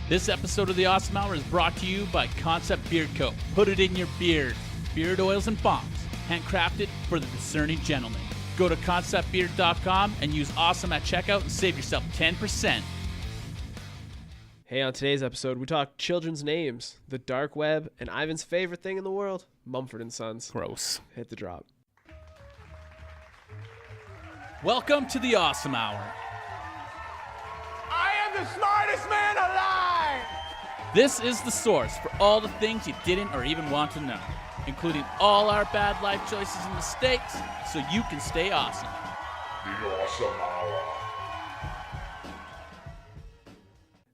This episode of the Awesome Hour is brought to you by Concept Beard Co. Put it in your beard. Beard oils and bombs, handcrafted for the discerning gentleman. Go to conceptbeard.com and use awesome at checkout and save yourself 10%. Hey, on today's episode, we talk children's names, the dark web, and Ivan's favorite thing in the world, Mumford & Sons. Gross. Hit the drop. Welcome to the Awesome Hour. I am the smartest man alive! This is the source for all the things you didn't or even want to know, including all our bad life choices and mistakes, so you can stay awesome. The Awesome Hour.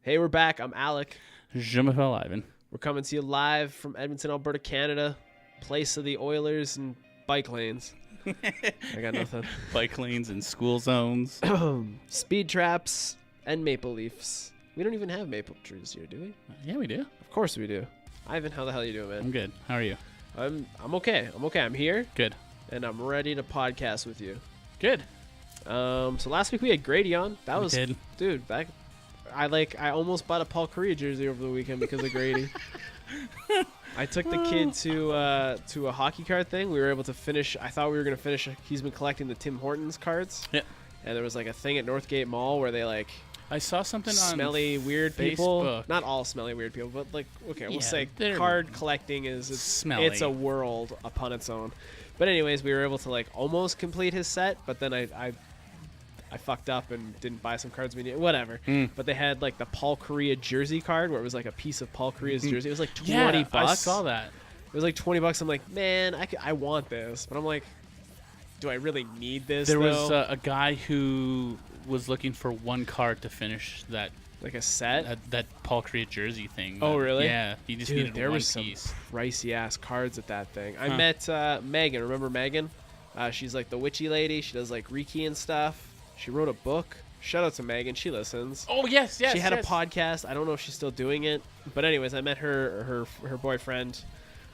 Hey, we're back. I'm Alec. Je m'appelle Ivan. We're coming to you live from Edmonton, Alberta, Canada, place of the Oilers and bike lanes. I got nothing. Bike lanes and school zones. Speed traps and maple leaves. We don't even have maple trees here, do we? Yeah, we do. Of course we do. Ivan, how the hell you doing, man? I'm good. How are you? I'm okay. I'm here. Good. And I'm ready to podcast with you. Good. So last week we had Grady on. That We was did. Dude, I almost bought a Paul Kariya jersey over the weekend because of Grady. I took the kid to a hockey card thing. We were able to finish. I thought we were going to finish. He's been collecting the Tim Hortons cards. Yeah. And there was like a thing at Northgate Mall where they like I saw something on smelly weird people. Facebook. Not all smelly weird people, but like okay, we'll Yeah, say they're card collecting is smelly. it's a world upon its own. But anyways, we were able to like almost complete his set, but then I fucked up and didn't buy some cards we needed. Whatever. But they had like the Paul Kariya jersey card where it was like a piece of Paul Kariya's jersey. It was like $20. I saw that. It was like $20. I'm like, man, I want this, but I'm like, do I really need this? There though? was a guy who was looking for one card to finish that like a set. that Paul Kariya jersey thing. Oh, really? Yeah, he just Dude, needed there one was some piece. pricey ass cards at that thing. I Huh. met Megan. Remember Megan? She's like the witchy lady. She does like Reiki and stuff. She wrote a book. Shout out to Megan. She listens. Oh yes, yes. She had yes. a podcast. I don't know if she's still doing it, but anyways, I met her boyfriend,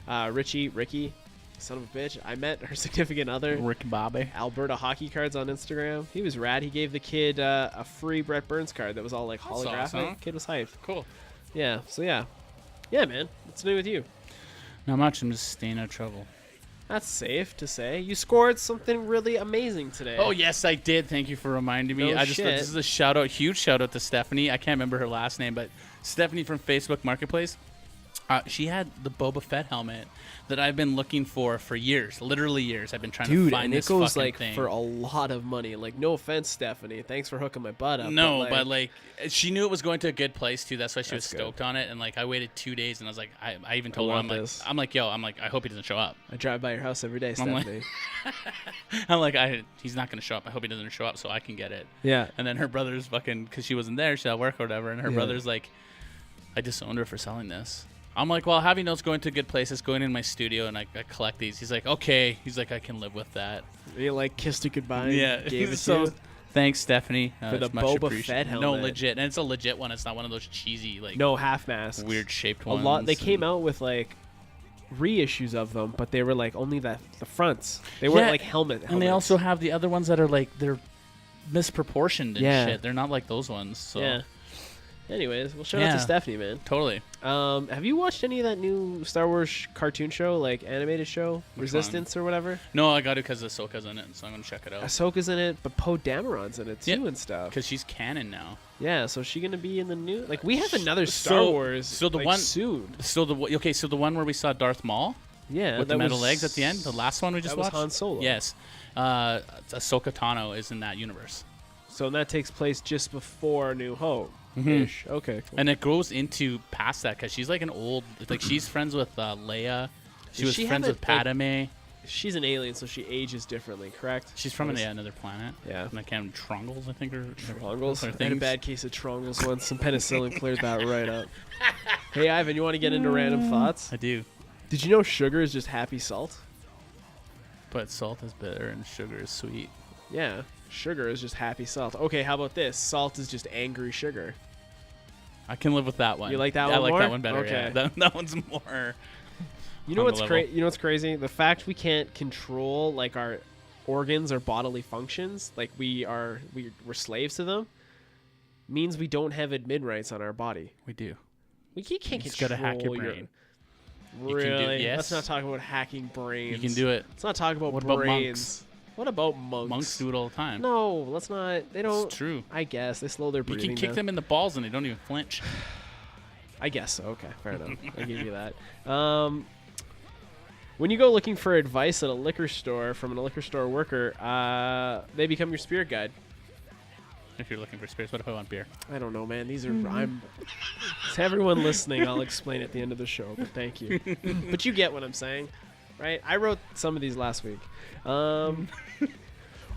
Ricky, son of a bitch. I met her significant other, Rick Bobby. Alberta Hockey Cards on Instagram. He was rad. He gave the kid a free Brett Burns card that was all like That's holographic. awesome. Kid was hyped. Cool. Yeah. So yeah, man. What's new with you? Not much. I'm just staying out of trouble. That's safe to say. You scored something really amazing today. Oh yes, I did. Thank you for reminding me. No I just shit. this is a shout out, huge shout out to Stephanie. I can't remember her last name, but Stephanie from Facebook Marketplace. She had the Boba Fett helmet that I've been looking for years, literally years. I've been trying to find and this it goes fucking like thing. for a lot of money. Like, no offense, Stephanie. Thanks for hooking my butt up. No, but like she knew it was going to a good place too. That's why she was That's good. stoked on it. And like I waited 2 days, and I was like, I even told her, want I'm this. like, I hope he doesn't show up. I drive by your house every day, I'm like- Stephanie. I'm like, he's not gonna show up. I hope he doesn't show up so I can get it. Yeah. And then her brother's fucking, because she wasn't there, she's at work or whatever, and her Yeah. brother's like, I disowned her for selling this. I'm like, well, having notes going to good places, going in my studio, and I collect these. He's like, okay. He's like, I can live with that. You like kissed her goodbye. and Yeah. Gave it So to you. thanks, Stephanie. For the It's much Boba appreciated. Fett No, helmet. legit. And it's a legit one. It's not one of those cheesy, like, No half masks. weird shaped A ones. lot. They and- came out with like reissues of them, but they were like only the fronts. They weren't Yeah, like helmet. And they also have the other ones that are like, they're misproportioned and Yeah. shit. They're not like those ones. So Yeah. Anyways, well, shout out Yeah. to Stephanie, man. totally. Have you watched any of that new Star Wars cartoon show, like animated show, Which Resistance or whatever? No, I got it because Ahsoka's in it, so I'm gonna check it out. Ahsoka's in it, but Poe Dameron's in it too Yeah. and stuff. Because she's canon now. Yeah, so is she gonna be in the new? Like, we have another Star So- Wars. so the like, one- soon. So the one where we saw Darth Maul Yeah, with the that metal was- legs at the end, the last one we just that was watched. Han Solo. Yes, Ahsoka Tano is in that universe, So that takes place just before New Hope. Ish. Okay. Cool. and it goes into past that because she's like an old, like she's friends with Leia. She Does was she friends have with it, like- Padme. She's an alien, so she ages differently, correct? She's from another planet. Yeah. And I can't Trongles, I think, or Trongles. or I had a things. bad case of Trongles once. Some penicillin cleared that right up. Hey, Ivan, you want to get into random thoughts? I do, Did you know sugar is just happy salt? but salt is bitter and sugar is sweet. Yeah, sugar is just happy salt. Okay, how about this? Salt is just angry sugar. I can live with that one. You like that I one like more? that one better. Okay. Yeah. That one's more. You know On the what's level. crazy? You know what's crazy? The fact we can't control like our organs or bodily functions, like we're slaves to them, means we don't have admin rights on our body. We do. We can't You just control gotta hack your brain. You can do- Really? yes. Let's not talk about hacking brains. You can do it. Let's not talk about What about brains. What about monks? Monks do it all the time. No, let's not. They don't. It's true. I guess they slow their You breathing can kick down. them in the balls and they don't even flinch. I guess so. Okay, fair enough. I give you that. When you go looking for advice at a liquor store from a liquor store worker, they become your spirit guide. If you're looking for spirits, what if I want beer? I don't know, man. These are to everyone listening, I'll explain at the end of the show, but thank you. But you get what I'm saying, right? I wrote some of these last week.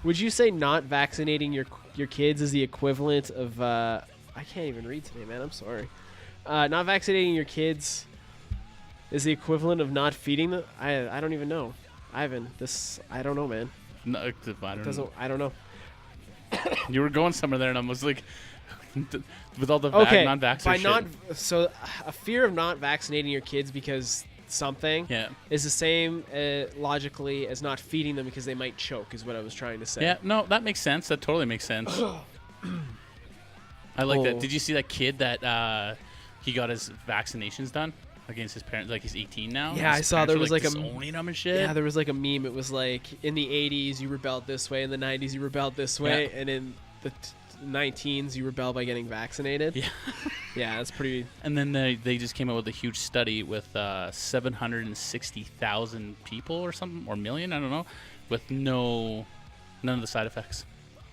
Would you say not vaccinating your kids is the equivalent of I can't even read today, man. I'm sorry. Not vaccinating your kids is the equivalent of not feeding them? I don't even know. Ivan, I don't know, man. No, I don't know. I don't know. You were going somewhere there, and I was like, with all the non-vaxxers by shit. not so a fear of not vaccinating your kids because something Yeah. is the same logically as not feeding them because they might choke. Is what I was trying to say. Yeah, no, that makes sense. That totally makes sense. I like Oh. that. Did you see that kid that he got his vaccinations done against his parents? Like he's 18 now. Yeah, His I saw parents there were, was like a disowning him and shit. Yeah, there was like a meme. It was like in the 80s you rebelled this way, in the 90s you rebelled this way, and in the 19s you rebelled by getting vaccinated. Yeah. Yeah, that's pretty. And then they just came out with a huge study with 760,000 people or something, or million, I don't know, with none of the side effects.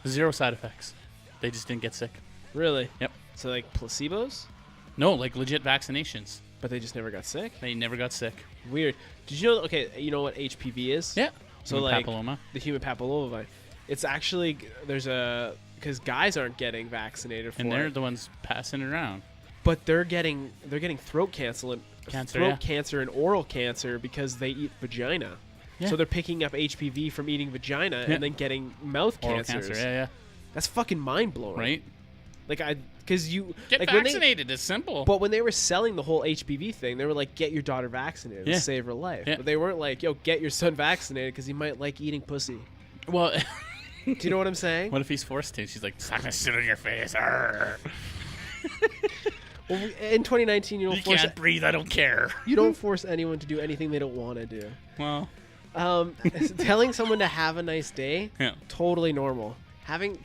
0 side effects. They just didn't get sick. Really? Yep. So like placebos, No, like legit vaccinations. but they just never got sick. They never got sick. Weird. Did you know? Okay, you know what HPV is? Yeah. So Human like papilloma. the human papilloma. It's actually because guys aren't getting vaccinated for And they're it, the ones passing it around. but they're getting throat cancer Cancer, and oral cancer because they eat vagina. Yeah. So they're picking up HPV from eating vagina Yeah. and then getting mouth Oral cancers. cancer, yeah. That's fucking mind blowing. Right? Like because you Get like when they, vaccinated. It's simple. but when they were selling the whole HPV thing, they were like, get your daughter vaccinated Yeah. to save her life. Yeah. But they weren't like, yo, get your son vaccinated because he might like eating pussy. Well, Do you know what I'm saying? what if he's forced to? She's like, I'm gonna sit on your face. Arr. Well, in 2019, You can't breathe. I don't care. you don't force anyone to do anything they don't want to do. Well, Telling someone to have a nice day, yeah. totally normal.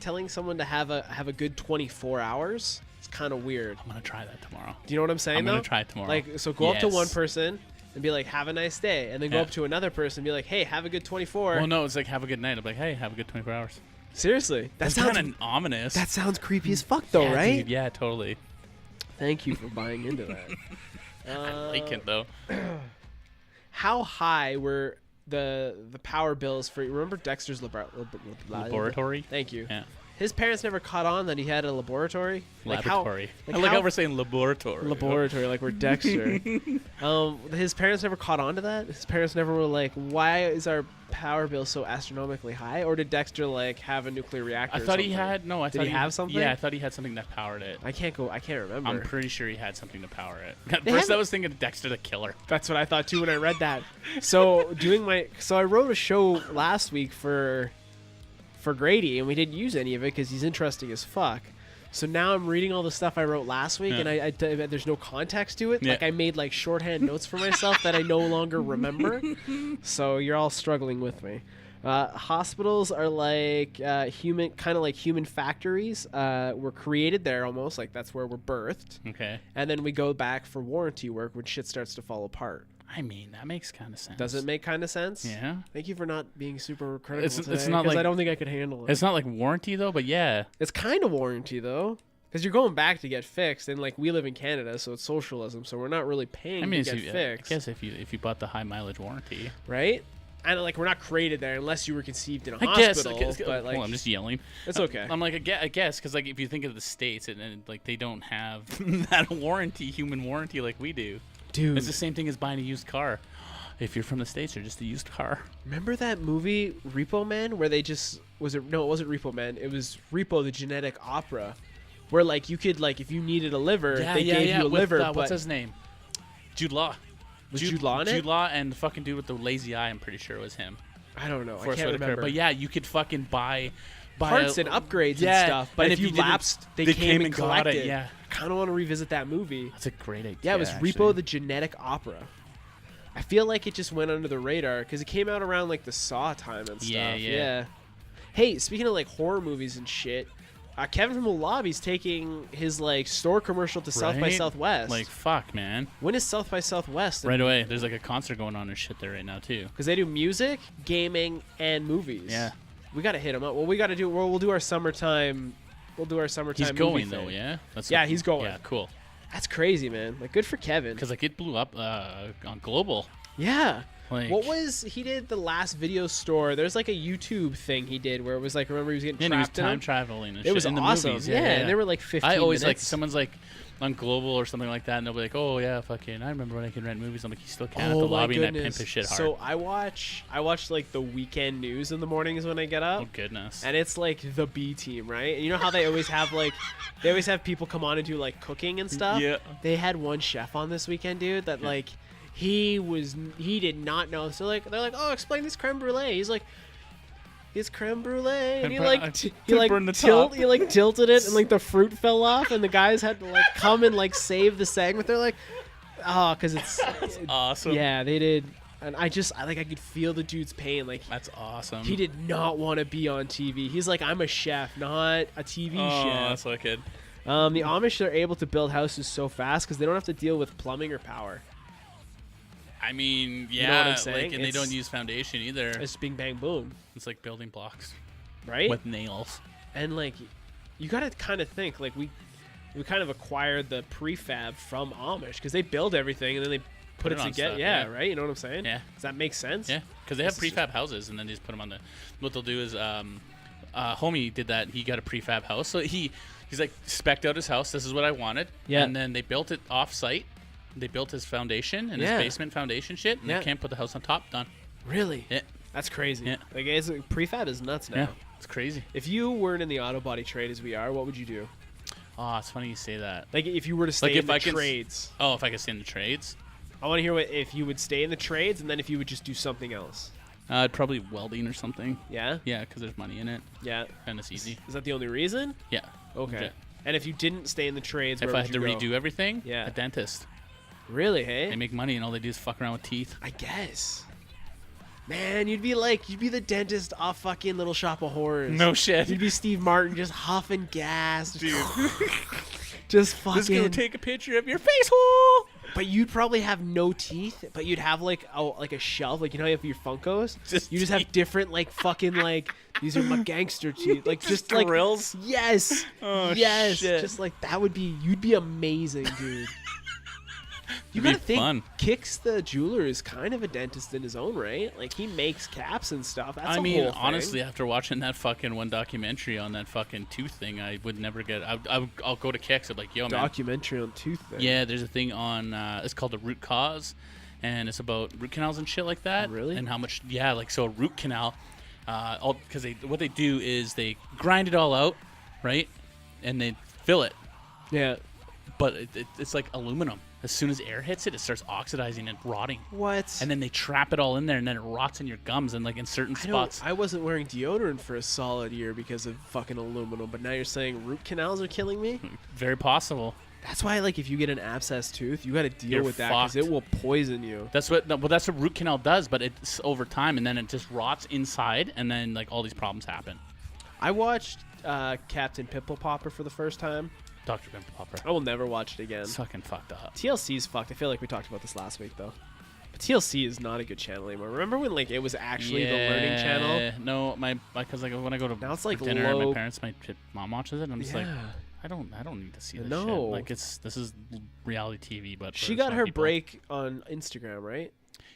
Telling someone to have a good 24 hours, it's kind of weird. I'm gonna try that tomorrow. Do you know what I'm saying? I'm gonna though? try it tomorrow. Like, so go up to Yes. one person and be like, "Have a nice day," and then go Yeah. up to another person and be like, "Hey, have a good 24." Well, no, it's like have a good night. I'm like, hey, have a good 24 hours. Seriously, that That's sounds kind of ominous. that sounds creepy as fuck, though, yeah, right? Dude, yeah, totally. Thank you for buying into that. I like it though. How high were the power bills for? Remember Dexter's Laboratory. Thank you. Yeah. His parents never caught on that he had a laboratory. Laboratory. Like I like how how we're saying laboratory. laboratory, like we're Dexter. His parents never caught on to that. His parents never were like, "Why is our power bill so astronomically high?" Or did Dexter like have a nuclear reactor? I or thought he something? had no. I Did thought he have something? Yeah, I thought he had something that powered it. I can't remember. I'm pretty sure he had something to power it. At They first, I have- was thinking Dexter the Killer. That's what I thought too when I read that. So I wrote a show last week for Grady, and we didn't use any of it because he's interesting as fuck. So now I'm reading all the stuff I wrote last week, Yeah. and there's no context to it. Yeah. Like I made like shorthand notes for myself that I no longer remember. So you're all struggling with me. Hospitals are like human factories. We're created there almost, like that's where we're birthed, Okay. and then we go back for warranty work when shit starts to fall apart. I mean, that makes kind of sense. Does it make kind of sense? Yeah. Thank you for not being super critical It's today, not 'cause like- I don't think I could handle it. It's not like warranty though, but yeah. It's kind of warranty though, because you're going back to get fixed, and like we live in Canada, so it's socialism, so we're not really paying I mean, to get I fixed, guess if you bought the high mileage warranty. right? And like we're not created there unless you were conceived in a I guess. hospital. But like well, I'm just yelling. it's okay. I'm like, I guess, because like if you think of the states, and like they don't have that warranty, human warranty, like we do. Dude, It's the same thing as buying a used car. If you're from the States, you're just a used car. remember that movie Repo Man where they just it wasn't Repo Man, it was Repo the Genetic Opera, where like you could like if you needed a liver, they gave you a with, liver. But what's his name? Jude Law. Was Jude Law in it? Jude Law and the fucking dude with the lazy eye. I'm pretty sure it was him. I don't know. I Forest can't Whitaker. remember. But yeah, you could fucking buy Parts and upgrades yeah, and stuff. But and if you didn't- lapsed, they came and got collected. it. Yeah, kind of want to revisit that movie. That's a great idea. Yeah, it was actually. Repo the Genetic Opera. I feel like it just went under the radar because it came out around like the Saw time and stuff. Yeah. Hey, speaking of like horror movies and shit, Kevin from the Lobby's taking his like store commercial to South by Right? Southwest. Like, fuck, man. When is South by Southwest? Right away. There's like a concert going on and shit there right now, too. Because they do music, gaming, and movies. Yeah. We got to hit him up. Well, we got to do. We'll do our summertime. We'll do our summertime. He's movie going, thing. though, yeah? Yeah, he's going. Yeah, cool. That's crazy, man. Like, good for Kevin. Because, like, it blew up on Global. Yeah. Like, What was he did the last video store? There's like a YouTube thing he did where it was like, remember he was getting Yeah, and he was trapped in time them? traveling and It shit was in the awesome. movies. Yeah, and they were like 15 I always like minutes. someone's like on Global or something like that, and they'll be like, "Oh yeah, fucking, I remember when I could rent movies." I'm like, "You still can at the my lobby and I goodness. pimp his shit hard." So I watch like the weekend news in the mornings when I get up. Oh goodness. And it's like the B team, right? And you know how they always have like people come on and do like cooking and stuff? Yeah. They had one chef on this weekend, dude, that like he did not know. So like they're like, "Oh, explain this creme brulee." He's like, "It's creme brulee." And he burned the top. he like tilted it and like the fruit fell off and the guys had to like come and like save the segment. They're like, "Oh, cuz it's awesome. yeah, they did." And I could feel the dude's pain. Like, That's awesome. he did not want to be on TV. He's like, I'm a chef, not a TV chef. That's wicked. The Amish are able to build houses so fast because they don't have to deal with plumbing or power. I mean, yeah, You know what I'm saying? like, and they It's- don't use foundation either. It's bing, bang, boom, It's like building blocks right? with nails. And like, you got to kind of think like we kind of acquired the prefab from Amish because they build everything and then they put it on together. stuff, yeah, yeah. right. You know what I'm saying? Yeah. Does that make sense? Yeah, because they have This is prefab houses, and then they just put them on the. What they'll do is, homie did that. He got a prefab house, so he's like spec'd out his house. This is what I wanted. Yeah. And then they built it off site. They built his foundation and Yeah. his basement foundation shit, and Yeah. they can't put the house on top. Done. Really? Yeah. That's crazy. Yeah. Like, prefab is nuts now. Yeah. It's crazy. If you weren't in the auto body trade as we are, what would you do? Oh, it's funny you say that. Like, if you were to stay Like, in if the I can trades. Oh, if I could stay in the trades, I want to hear if you would stay in the trades and then if you would just do something else. I'd probably welding or something. Yeah? Yeah, because there's money in it, Yeah. and it's easy. Is that the only reason? Yeah. Okay. Legit. And if you didn't stay in the trades, If where I would had to you go? redo everything, Yeah. a dentist. Really, hey? They make money, and all they do is fuck around with teeth. I guess. Man, you'd be the dentist off fucking Little Shop of Horrors. No shit. You'd be Steve Martin just huffing gas. Dude. Just fucking. Just gonna take a picture of your face hole. But you'd probably have no teeth, but you'd have like a shelf, like you know how you have your Funkos? You just have different like fucking like these are my gangster teeth. Like just like grills? Yes. Oh, yes. shit. Just like that would be you'd be amazing, dude. You It'd gotta be think fun. Kix the jeweler is kind of a dentist in his own right. Like he makes caps and stuff. That's I a mean, whole thing. honestly, after watching that fucking one documentary on that fucking tooth thing, I would never get. I'll go to Kix and like, yo, man. Documentary on tooth thing. Yeah, there's a thing on. It's called The Root Cause, and it's about root canals and shit like that. Really? And how much? Yeah, like so a root canal. Because what they do is they grind it all out, right, and they fill it, Yeah. but it's like aluminum. As soon as air hits it, it starts oxidizing and rotting. What? And then they trap it all in there, and then it rots in your gums and like in certain spots. I wasn't wearing deodorant for a solid year because of fucking aluminum, but now you're saying root canals are killing me? Very possible. That's why, like, if you get an abscess tooth, you got to deal You're with that because fucked. it will poison you. That's what root canal does, but it's over time, and then it just rots inside, and then like all these problems happen. I watched Captain Pimple Popper for the first time. Dr. Pimple Popper. I will never watch it again. It's fucking fucked up. TLC's fucked. I feel like we talked about this last week, though. But TLC is not a good channel anymore. Remember when like it was actually the learning channel? No, because like when I go to Now it's like for dinner, low- my parents, my mom watches it. And I'm just like, Yeah. I don't need to see this No. shit. Like this is reality TV, but She for got smart her people. break on Instagram, right?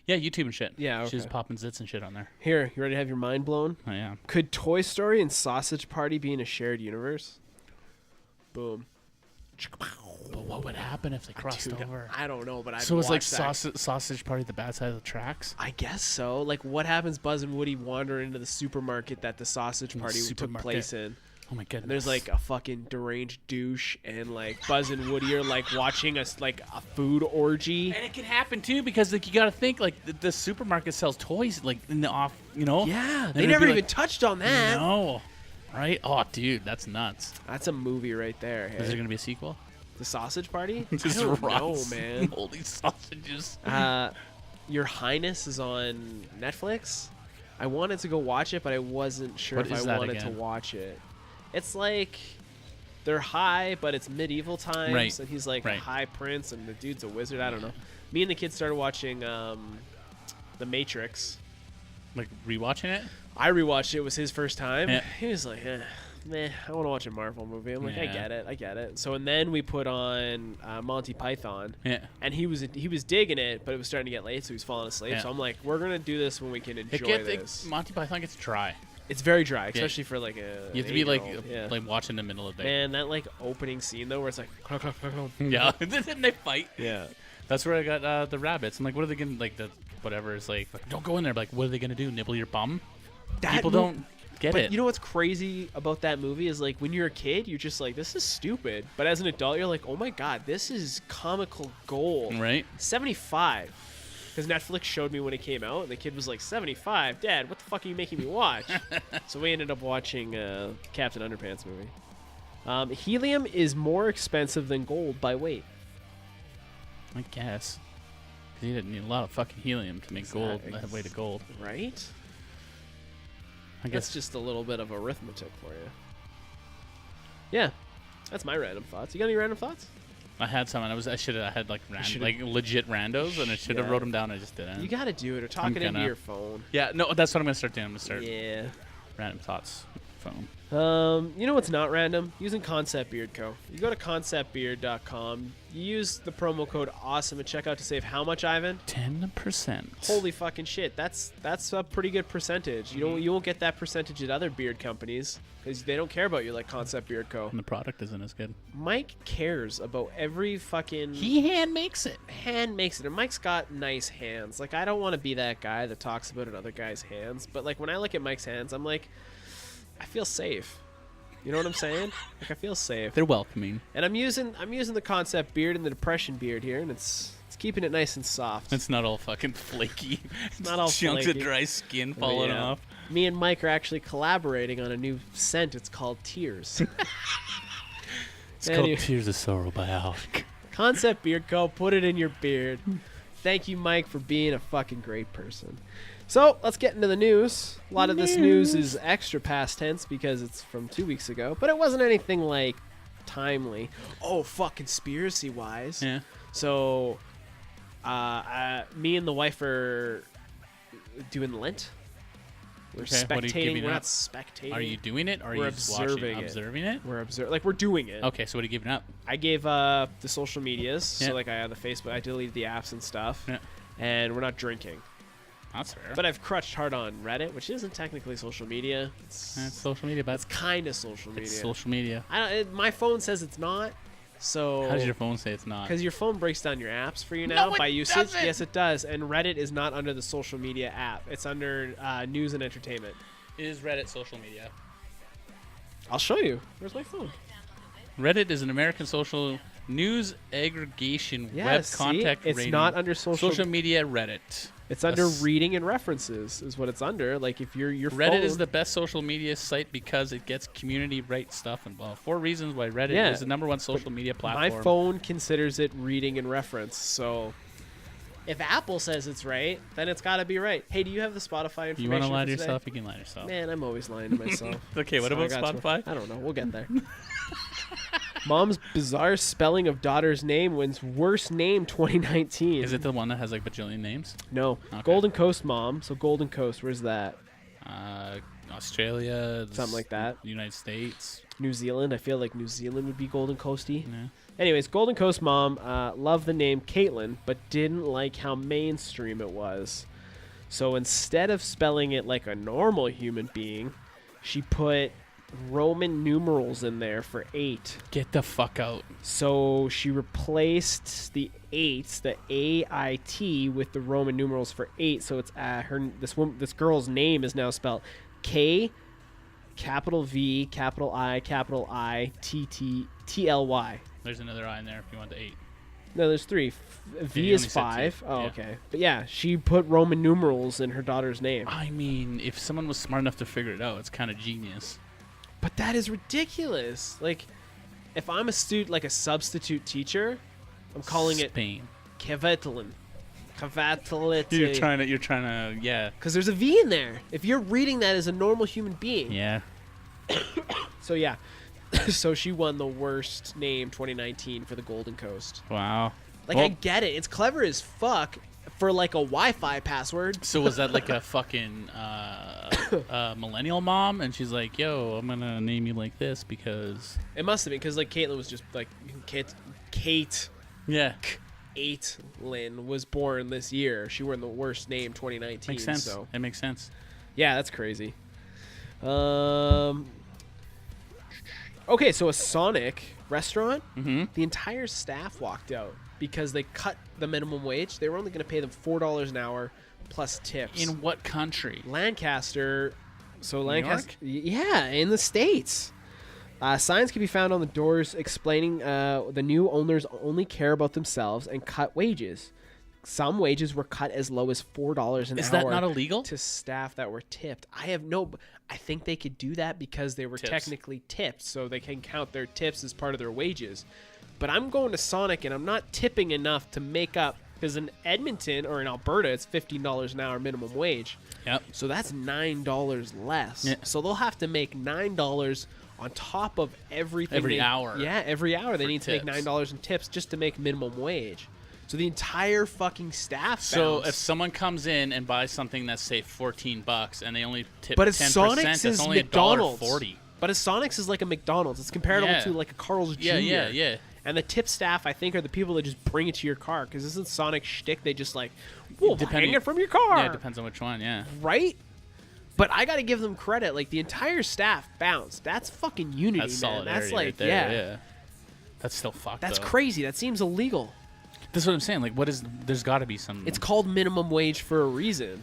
Yeah, YouTube and shit. Yeah, She's okay. popping zits and shit on there. Here, you ready to have your mind blown? Oh yeah. Could Toy Story and Sausage Party be in a shared universe? Boom. But what would happen if they crossed Dude, over? I don't know, but I So it's like that. sausage party, the bad side of the tracks. I guess so. Like, what happens? Buzz and Woody wander into the supermarket that the sausage party took supermarket. place in. Oh my goodness. And there's like a fucking deranged douche, and like Buzz and Woody are like watching us like a food orgy. And it can happen too because like you got to think like the supermarket sells toys like in the off, you know. Yeah, And they it'd never be even like, touched on that. No, right? Oh, dude, that's nuts. That's a movie right there. Is Hey? there gonna be a sequel? The Sausage Party? Just I don't know, rots, man. moldy sausages. Your Highness is on Netflix. I wanted to go watch it, but I wasn't sure What if is I that wanted again? to watch it. It's like they're high, but it's medieval times, Right. and he's like a Right. high prince, and the dude's a wizard. I don't know. Me and the kids started watching The Matrix. Like rewatching it? I rewatched it. It was his first time. Yeah. He was like, meh, I want to watch a Marvel movie. I'm like, I Yeah. get it. So, and then we put on Monty Python. Yeah. And he was digging it, but it was starting to get late, so he was falling asleep. Yeah. So I'm like, we're going to do this when we can enjoy this. Monty Python gets dry. It's very dry, especially for like a You have to be like 8-year-old. like watching the middle of the day. Man, that like opening scene though, where it's like, Yeah. Then they fight. yeah. That's where I got the rabbits. I'm like, what are they gonna like? The whatever is like, don't go in there. Like, what are they gonna do? Nibble your bum? People don't get But it. you know what's crazy about that movie is like when you're a kid, you're just like, this is stupid. But as an adult, you're like, oh my god, this is comical gold. Right? 75. Because Netflix showed me when it came out, and the kid was like, 75? Dad, what the fuck are you making me watch? So we ended up watching Captain Underpants movie. Helium is more expensive than gold by weight. I guess. 'Cause you didn't need a lot of fucking helium to make gold. That way to gold. Right? I That's guess. just a little bit of arithmetic for you. Yeah. That's my random thoughts. You got any random thoughts? I had some, and I had like should've- like legit randos, and I should have Yeah. wrote them down. I just didn't. You got to do it or talk it into gonna- your phone. Yeah, no, that's what I'm gonna start doing. I'm gonna start Yeah. random thoughts phone. You know what's not random? Using Concept Beard Co. You go to conceptbeard.com. You use the promo code AWESOME at checkout to save how much, Ivan? 10%. Holy fucking shit! That's a pretty good percentage. You won't get that percentage at other beard companies because they don't care about you like Concept Beard Co. And the product isn't as good. Mike cares about every fucking He hand makes it. hand makes it, and Mike's got nice hands. Like I don't want to be that guy that talks about another guy's hands, but like when I look at Mike's hands, I'm like, I feel safe. You know what I'm saying? Like I feel safe. They're welcoming. And I'm using the Concept beard and the Depression beard here, and it's keeping it nice and soft. It's not all fucking flaky. It's not all chunks flaky. of dry skin falling Yeah. off. Me and Mike are actually collaborating on a new scent. It's called Tears. It's Anyway. called Tears of Sorrow by Alec. Concept Beard Co. Put it in your beard. Thank you, Mike, for being a fucking great person. So let's get into the news. A lot of this news is extra past tense because it's from 2 weeks ago, but it wasn't anything like timely. Oh, fuck, conspiracy wise. Yeah. So, me and the wife are doing Lent. We're Okay, what are you spectating. giving We're up? not spectating. Are you doing it, or are We're you just observing watching? it. Observing it? We're observing. Like we're doing it. Okay, so what are you giving up? I gave the social medias. Yeah. So like I have the Facebook. I deleted the apps and stuff. Yeah. And we're not drinking. That's fair. But I've crutched hard on Reddit, which isn't technically social media. It's social media, but It's kind of social media. it's social media. My phone says it's not. So How does your phone say it's not? Because your phone breaks down your apps for you now No, it by usage. doesn't! Yes, it does. And Reddit is not under the social media app. It's under news and entertainment. Is Reddit social media? I'll show you. Where's my phone? Reddit is an American social news aggregation Yeah, web see? contact It's rating. not under social media. Reddit. It's under Us- reading and references is what it's under. Like if your Reddit phone, is the best social media site because it gets community right stuff involved. 4 reasons why Reddit Yeah, is the #1 social media platform. my phone considers it reading and reference. So if Apple says it's right, then it's got to be right. Hey, do you have the Spotify information? You want to lie for to today? yourself? You can lie to yourself. Man, I'm always lying to myself. Okay, what So I about got Spotify? I don't know. We'll get there. Mom's bizarre spelling of daughter's name wins worst name 2019. Is it the one that has like bajillion names? No. Okay. Golden Coast Mom. So Golden Coast, where's that? Australia, Something like that. United States. New Zealand. I feel like New Zealand would be Golden Coasty. Yeah. Anyways, Golden Coast Mom loved the name Caitlin, but didn't like how mainstream it was. So instead of spelling it like a normal human being, she put Roman numerals in there for 8. Get the fuck out. So she replaced the 8s, the AIT, with the Roman numerals for 8. So it's this girl's name is now spelled K, capital V, capital I, T T T L Y. There's another I in there if you want the 8. No, there's 3. V you is only said 5. 2. Oh, Yeah. okay. But yeah, she put Roman numerals in her daughter's name. I mean, if someone was smart enough to figure it out, it's kind of genius. But that is ridiculous. Like, if I'm a student, like a substitute teacher, I'm calling it Spain. Kavatlin. Kavatlin. You're trying to, yeah. Because there's a V in there. If you're reading that as a normal human being. Yeah. So, yeah. So she won the worst name 2019 for the Golden Coast. Wow. Like, Well- I get it. It's clever as fuck for, like, a Wi-Fi password. So was that like a fucking millennial mom? And she's like, yo, I'm going to name you like this because... It must have been, because, like, Caitlin was just, like, Kate Yeah. Lynn was born this year. She won the worst name 2019. Makes sense. So. It makes sense. Yeah, that's crazy. Okay, so a Sonic restaurant, the entire staff walked out because they cut the minimum wage. They were only going to pay them $4 an hour plus tips. In what country? Lancaster. So New Lancaster. York? Yeah, in the States. Signs can be found on the doors explaining the new owners only care about themselves and cut wages. Some wages were cut as low as $4 an hour. Is that not illegal? To staff that were tipped? I think they could do that because they were Tips. technically tipped, so they can count their tips as part of their wages. But I'm going to Sonic and I'm not tipping enough to make up, because in Edmonton or in Alberta it's $15 an hour minimum wage. Yep. So that's $9 less. Yeah. So they'll have to make $9 on top of everything. Every hour. Yeah, every hour they For need to make tips. $9 in tips just to make minimum wage. So the entire fucking staff. So bounced. if someone comes in and buys something that's say $14 and they only tip But 10%, it's Sonic's that's is only McDonald's. $1.40. But a Sonic's is like a McDonald's. It's comparable Yeah. to like a Carl's Jr. Yeah. And the tip staff, I think, are the people that just bring it to your car, because this is Sonic shtick. They just like, we'll hang it from your car. Yeah, it depends on which one. Yeah. Right? But I got to give them credit. Like, the entire staff bounced. That's fucking unity, That's man. solidarity That's like, right there. Yeah. That's still fucked. That's though. crazy. That seems illegal. That's what I'm saying. Like, what is? There's got to be some. It's called minimum wage for a reason.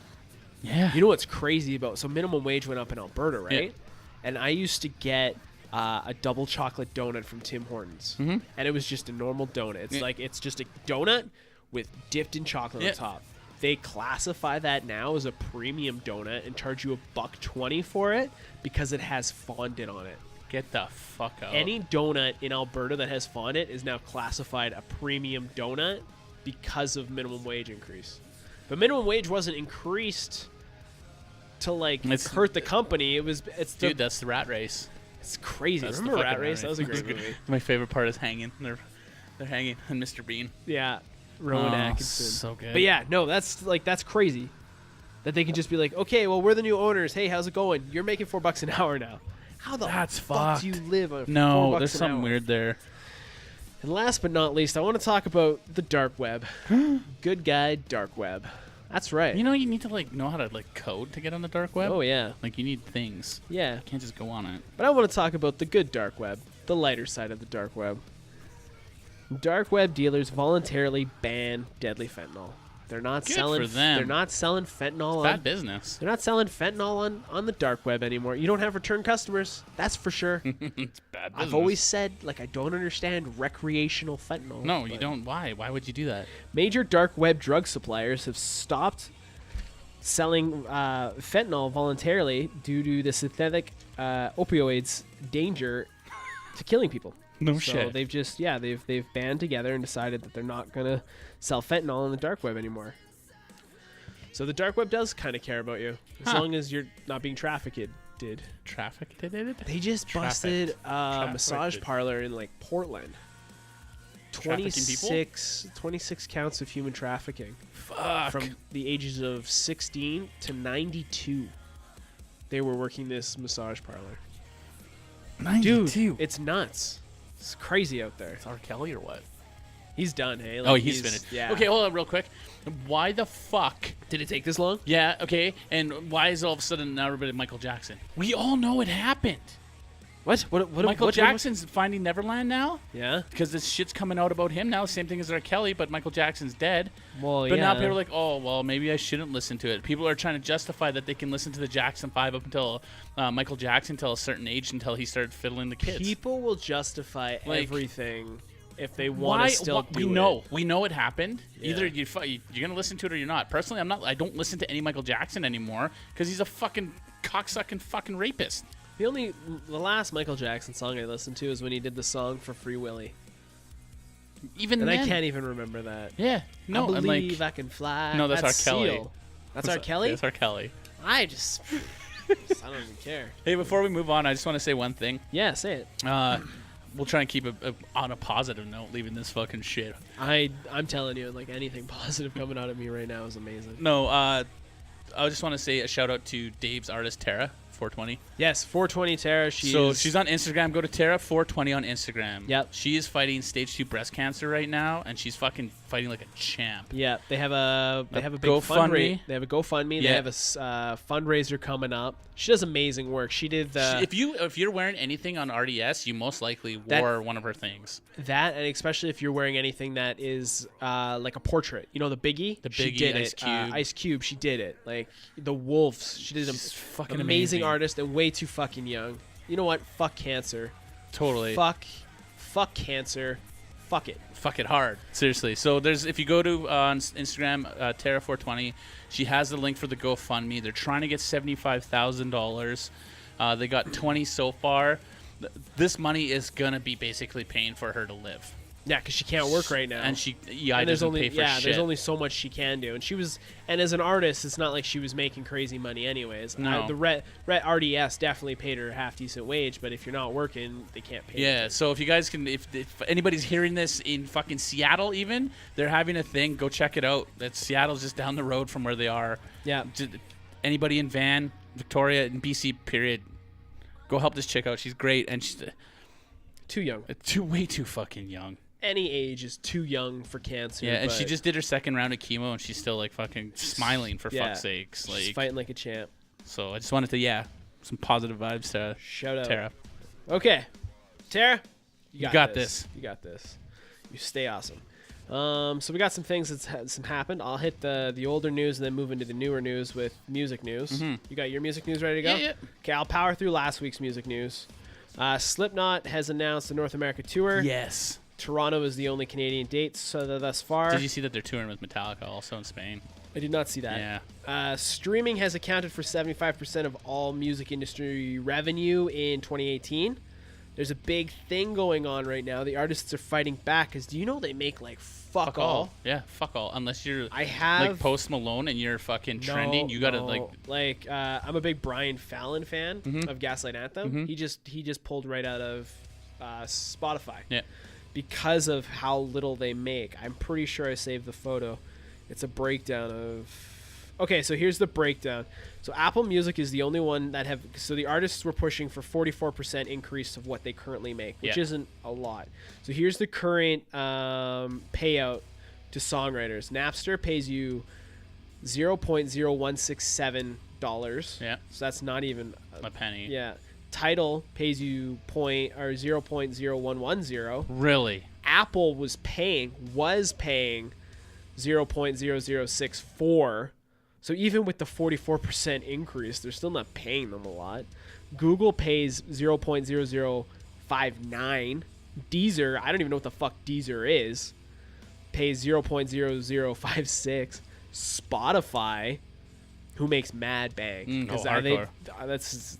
Yeah. You know what's crazy about? So minimum wage went up in Alberta, right? Yeah. And I used to get a double chocolate donut from Tim Hortons, and it was just a normal donut. It's like it's just a donut with dipped in chocolate Yeah. on top. They classify that now as a premium donut and charge you $1.20 for it because it has fondant on it. Get the fuck out. Any donut in Alberta that has fondant is now classified a premium donut because of minimum wage increase. But minimum wage wasn't increased to like hurt the company. Dude, that's the Rat Race. It's crazy. That's the Remember fucking Rat Race? That was a great That's movie. My favorite part is hanging. They're hanging and Mr. Bean. Yeah, Rowan Oh, Atkinson. so good. But yeah, no, that's crazy. That they can just be like, okay, well, we're the new owners. Hey, how's it going? You're making $4 an hour now. How the That's fuck do you fucked. live on No, $4 there's an something hour? weird there. And last but not least, I want to talk about the dark web. Good guy, dark web. That's right. You know, you need to like know how to like code to get on the dark web. Oh yeah, Like you need things. yeah. You can't just go on it. But I want to talk about the good dark web, the lighter side of the dark web. Dark web dealers voluntarily ban deadly fentanyl. They're not Good selling. for them. They're not selling fentanyl Bad on. business. They're not selling fentanyl on the dark web anymore. You don't have return customers. That's for sure. It's bad business. I've always said, like, I don't understand recreational fentanyl. No, you but don't. Why? Why would you do that? Major dark web drug suppliers have stopped selling fentanyl voluntarily due to the synthetic opioids danger to killing people. No So shit. they've just they've band together and decided that they're not gonna sell fentanyl on the dark web anymore. So the dark web does kind of care about you as Huh. long as you're not being trafficked. Traffic did it? They just busted a Trafficked. massage parlor in like Portland. Trafficking people? 26 counts of human trafficking Fuck. from the ages of 16 to 92. They were working this massage parlor. 92. Dude, it's nuts. It's crazy out there. It's R. Kelly or what? He's done, hey? Oh, Like, he's finished. Yeah. Okay, hold on real quick. Why the fuck? Did it take this long? Yeah, okay. And why is all of a sudden now everybody Michael Jackson? We all know it happened. What? Michael Jackson's finding Neverland now? Yeah. Because this shit's coming out about him now. Same thing as R. Kelly, but Michael Jackson's dead. Well, But yeah. now people are like, oh, well, maybe I shouldn't listen to it. People are trying to justify that they can listen to the Jackson 5 up until Michael Jackson until a certain age until he started fiddling the kids. People will justify Like, everything if they want to still do we know it happened. Yeah. Either you're gonna listen to it or you're not. Personally, I'm not. I don't listen to any Michael Jackson anymore because he's a fucking cocksucking fucking rapist. The last Michael Jackson song I listened to is when he did the song for Free Willy. Even And then, I can't even remember that. Yeah. No, I and believe like, I can fly. No, that's R. Kelly. Seal. That's R. Kelly? That's R. Kelly. I don't even care. Hey, before we move on, I just want to say one thing. Yeah, say it. We'll try and keep it on a positive note, leaving this fucking shit. I'm telling you, like, anything positive coming out of me right now is amazing. No, I just want to say a shout out to Dave's artist, Tara, 420. Yes, 420 Tara. She's on Instagram. Go to Tara420 on Instagram. Yep. She is fighting stage 2 breast cancer right now, and she's fucking fighting like a champ. Yeah, they have a big GoFundMe. They have a GoFundMe. Yeah. They have a fundraiser coming up. She does amazing work. She did the If you're wearing anything on RDS, you most likely wore one of her things. that, and especially if you're wearing anything that is like a portrait. You know, the Biggie. She did Ice it. Cube. Ice Cube. She did it. Like the Wolves. She did She's fucking amazing amazing. artist and way too fucking young. You know what? Fuck cancer. Totally. Fuck cancer. Fuck it. Fuck it hard. Seriously. So if you go to on Instagram, Tara420, she has the link for the GoFundMe. They're trying to get $75,000. They got 20 so far. This money is gonna be basically paying for her to live. Yeah, because she can't work right now. And and there's doesn't only pay for shit. there's only so much she can do, and as an artist, it's not like she was making crazy money anyways. No. The Ret RDS definitely paid her a half decent wage, but if you're not working, they can't pay. Yeah, so if you guys can, if anybody's hearing this in fucking Seattle, even they're having a thing, go check it out. Seattle's just down the road from where they are. Yeah. Anybody in Van, Victoria, and BC, period, go help this chick out. She's great, and she's Too young. way too fucking young. Any age is too young for cancer. Yeah, and she but just did her second round of chemo, and she's still like fucking smiling for Yeah. fuck's sakes. she's Like, fighting like a champ. so I just wanted to some positive vibes to Shout out. Tara. Okay, Tara, You got this. You got this. You stay awesome. So we got some things that's happened. I'll hit the older news and then move into the newer news with music news. You got your music news ready to go? Yeah. Okay, I'll power through last week's music news. Slipknot has announced a North America tour. Yes. Toronto is the only Canadian date thus far. Did you see that they're touring with Metallica also in Spain? I did not see that. Yeah. Streaming has accounted for 75% of all music industry revenue in 2018. There's a big thing going on right now. The artists are fighting back because do you know they make like fuck all? Yeah, fuck all. Unless you're have like Post Malone and you're fucking trending, you gotta like. I'm a big Brian Fallon fan of Gaslight Anthem. He just pulled right out of Spotify. Yeah. Because of how little they make. I'm pretty sure I saved the photo. It's a breakdown of... Okay, so here's the breakdown. So Apple Music is the only one that have... So the artists were pushing for 44% increase of what they currently make, which isn't a lot. So here's the current payout to songwriters. Napster pays you $0.0167. Yeah. So that's not even... A penny. Yeah. Tidal pays you 0.0110. Really? Apple was paying 0.0064. So even with the 44% increase, they're still not paying them a lot. Google pays 0.0059. Deezer, I don't even know what the fuck Deezer is, pays 0.0056. Spotify, who makes mad bang, hardcore. that's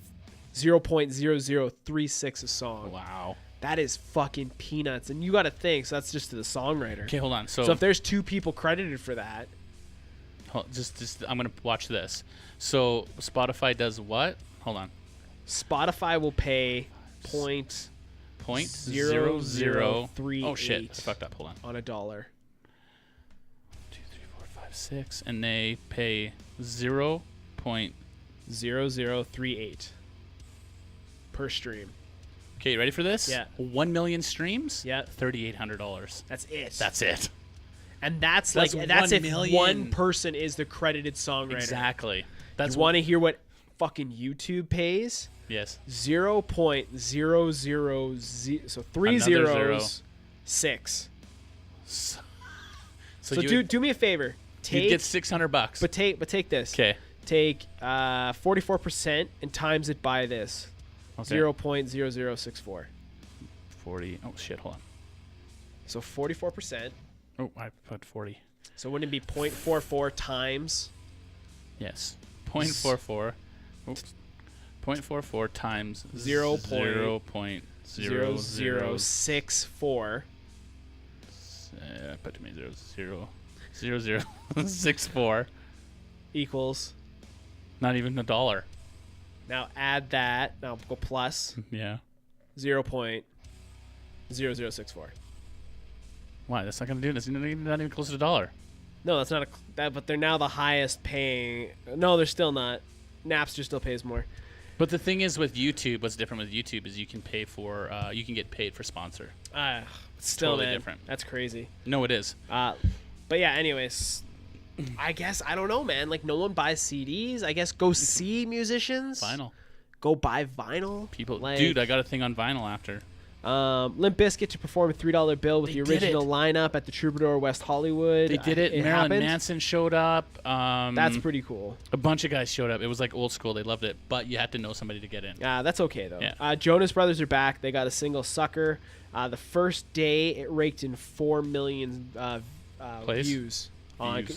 0.0036 a song. Wow. That is fucking peanuts. And you got to think, so that's just to the songwriter. Okay, hold on. So if there's two people credited for that. Just I'm going to watch this. So Spotify does what? Hold on. Spotify will pay point 0.0038. Oh, shit. I fucked up. Hold on. On a dollar. 2, 3, 4, 5, 6. And they pay 0.0038 per stream. Okay, you ready for this? Yeah. 1 million streams? Yeah. $3,800. That's it. That's it. And that's That's if 1 million. one person is the credited songwriter. Exactly. You want to hear what fucking YouTube pays? Yes. 0.000 so 3 Another zeros 6. So do me a favor. You'd get $600. But take this. Okay. Take 44% and times it by this. Okay. 0.0064. 40. Oh shit, hold on. So 44%. Oh, I put 40. So wouldn't it be 0.44 times? Yes. 0.44. Oops. 0.44 times 0.0064 put to me 0.0064 equals. not even $1. Now add that. Now go plus Yeah. 0.0064. Why? That's not gonna do this. Not even close to $1. No, that's not but they're now the highest paying. No, they're still not. Napster still pays more. But the thing is with YouTube, what's different with YouTube is you can pay for you can get paid for sponsor. Still, totally man, different. That's crazy. No, it is. But yeah, anyways, I guess I don't know, man. Like no one buys CDs. I guess go see musicians. Vinyl. Go buy vinyl. People, like, dude, I got a thing on vinyl after. Limp Bizkit to perform a $3 bill with They the did original it. lineup at the Troubadour West Hollywood. They did it. Marilyn happened. Manson showed up. That's pretty cool. A bunch of guys showed up. It was like old school. They loved it, but you had to know somebody to get in. That's okay though. Yeah. Jonas Brothers are back. They got a single, "Sucker." The first day it raked in 4 million views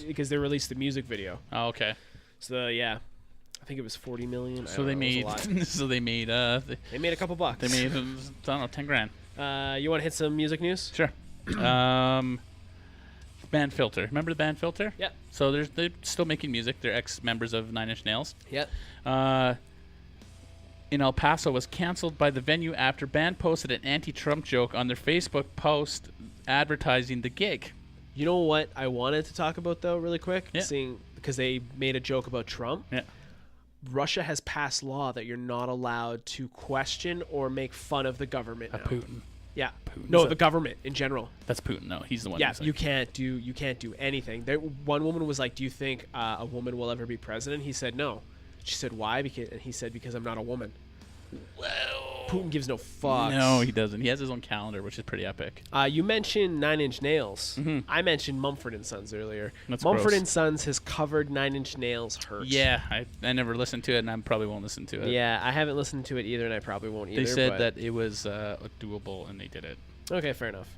because they released the music video. Oh, okay. So yeah, I think it was 40 million. So they made. They made a couple bucks. They made I don't know, 10 grand. You want to hit some music news? Sure. Band Filter. Remember the band Filter? Yep. So they're still making music. They're ex-members of Nine Inch Nails. Yep. In El Paso was canceled by the venue after band posted an anti-Trump joke on their Facebook post advertising the gig. You know what I wanted to talk about though, really quick? Yeah. Because they made a joke about Trump. Yeah. Russia has passed law that you're not allowed to question or make fun of the government now. Putin. Yeah. Putin's No, the government in general. That's Putin. No, he's the one. Yeah, who's like, you can't do anything. One woman was like, "Do you think a woman will ever be president?" He said, "No." She said, "Why?" And he said, "Because I'm not a woman." Well, Putin gives no fucks. no, he doesn't. He has his own calendar, which is pretty epic. You mentioned Nine Inch Nails. I mentioned Mumford and Sons earlier. That's Mumford gross. and Sons has covered Nine Inch Nails' "Hurt." Yeah, I never listened to it, and I probably won't listen to it. Yeah, I haven't listened to it either, and I probably won't either. They said but... that it was doable, and they did it. Okay, fair enough.